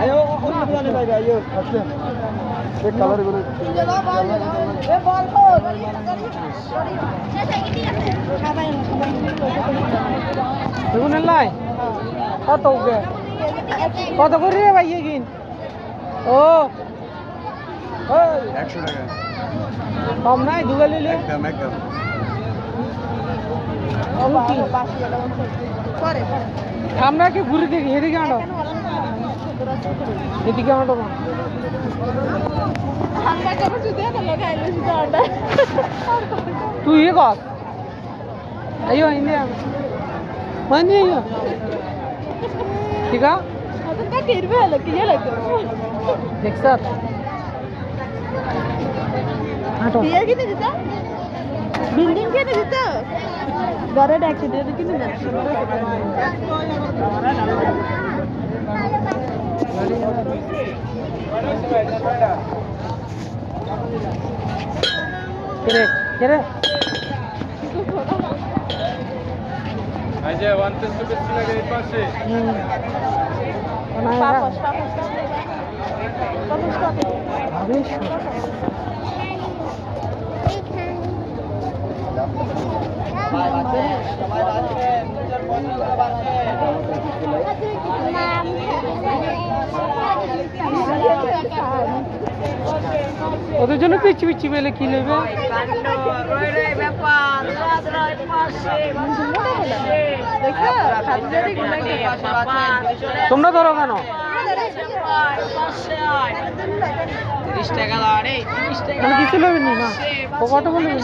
ayo অন্য দোকানে যাইবে আইও আচ্ছা এই কালার গুলো দেখুন লাই কত কত করে রে ভাই কিন ও 100 টাকা কম নাই দুগালি লে একদম আমরা কি ঘুরে দেখি এদিকে আনো এদিকে আনো না তুই ये कॉल अयो इंडिया मानी अयो ठीक है आता काय हिरवे आलं की हे लागतं देख सर हटो बिया किती तिथं बिल्डिंग किती तिथं गरड ऍक्सिडेंट किती ना केरे केरे আচ্ছা 1 পিস বেশি লাগে এই পাশে पापस अरे ওদের জন্য পিচ্ছি পিচ্ছি মেলে কি নেবে তোমরা ধরো কেন 30 টাকা দাঁড়ে 30 টাকা মানে কিছু নেবেন না পকেটে বলবেন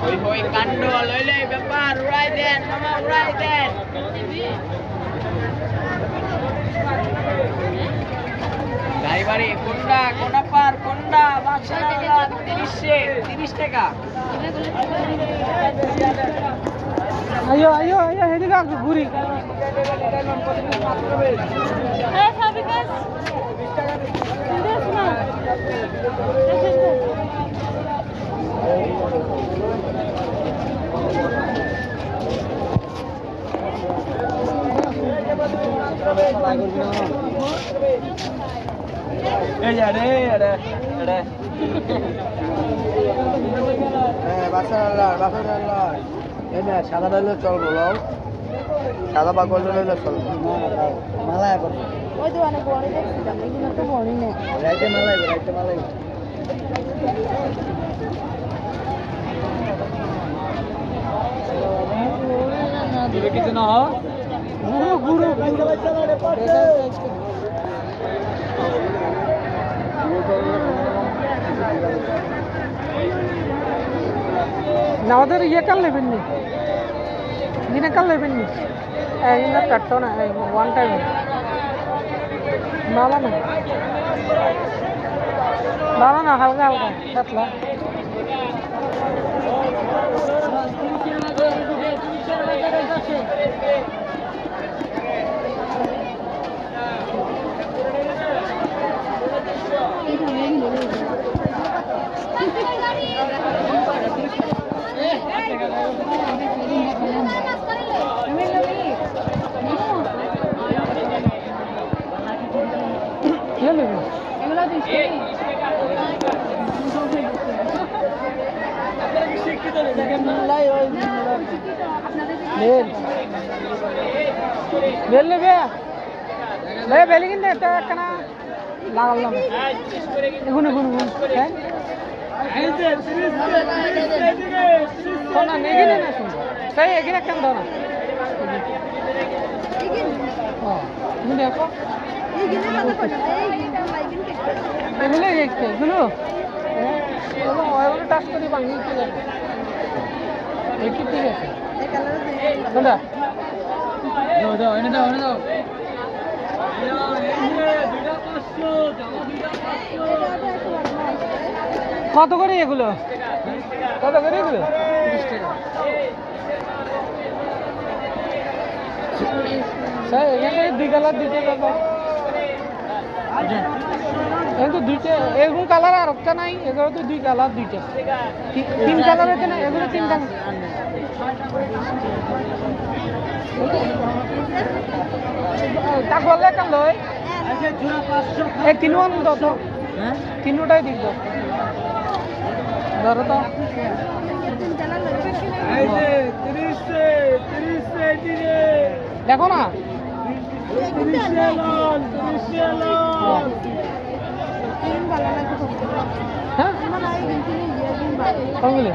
ওই ওই কাণ্ড লইলে ব্যাপার উড়াই দেন মামা উড়াই দেন গাইবাড়ি কোনটা পার কোনটা বাদশাহরা 30 টাকা আইও আইও আইও এদিকে আসো ঘুরি ए साबिकास इंदेस ना এই যা রে আরে আরে বাসার এই না সাদা ডালে চল বলো সাদা পাগল ডালে চল মালাই কর ওই দোকানে বড়ি দেখছিলাম এগুলো তো বড়ি না রাইতে মালাই দিবে কিছু না হয় ঘুরো না ওদের ইয়ে কাল নেবেন নি দিনে কাল নেবেন নি এই না কাটতো না ওয়ান টাইম ভালো না হালকা হালকা কাতলা বেল নেবে ভাই বেলি কিনতে একটা একখানা লাগালাম এখন হ্যাঁ না নেগি না শুন তাই এখানে একটা দাও না তুমি দেখো এগুলো এগুলো ওইগুলো টাচ করে ভাঙিয়ে চলে এই কি ঠিক আছে কোনটা দাও এনে দাও কত করে এগুলো 30 টাকা স্যার এখানে 2 কালার দিতে পারবো এই তো দুইটা এরকম কালার আর একটা নাই, এগুলো তো দুই কালার দুইটা, তিন কালার আছে না, এগুলো তিন কালার। তা বললে একটা লই এই তিনজন তো তিনটাই দিক দাও ধরো তো। দেখো না হ্যাঁ কোনগুলো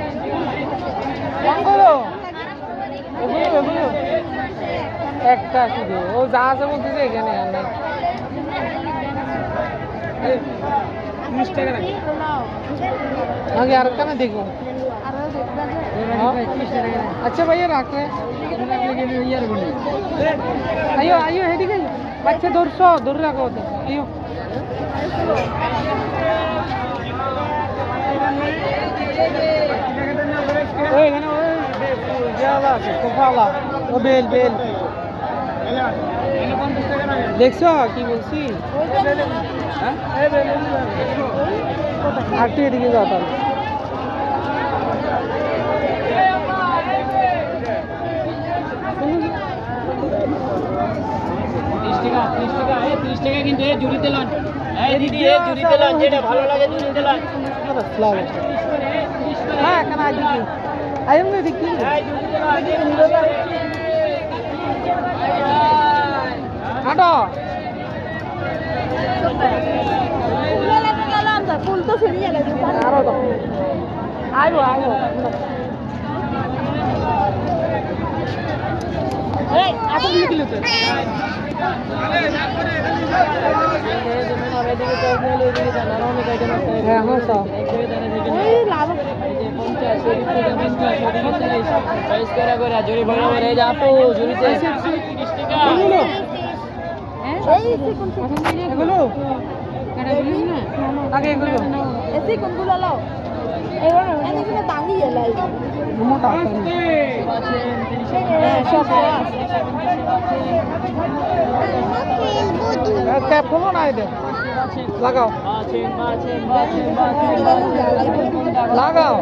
কোনগুলো এগুলো এগুলো একটা শুধু ও যা আছে বলতেছে এখানে আর নাই। 30 টাকা রাখি আগে আর কানে দেখো। अच्छा भैया रख रहे आइयो आइयो हेडी गई बच्चे दूर रखो आइयो এখানে ওই জালা আছে কোফালা ও বেল বেল দেখছো কি বলছি আটটি এদিকে যাও তাহলে কিন্তু এই জুড়িতে লন এই দিদি এই জুড়িতে লন যেটা ভালো লাগে জুড়িতে লন হ্যাঁ কেন আজ কি আইম না দেখি হাঁটো ফুল তো ফিরিয়ে গেছে আরো তো আইবো আইবো এই এত দিয়ে দিলে তো হ্যাঁ হ্যাঁ স্যার এই লাভ এগুলো আগে এগুলো এসি কোনগুলো লাও এবার এদিকে দাঁড়িয়ে লাই মোটা ক্যাপ খোলো না এদের লাগাও লাগাও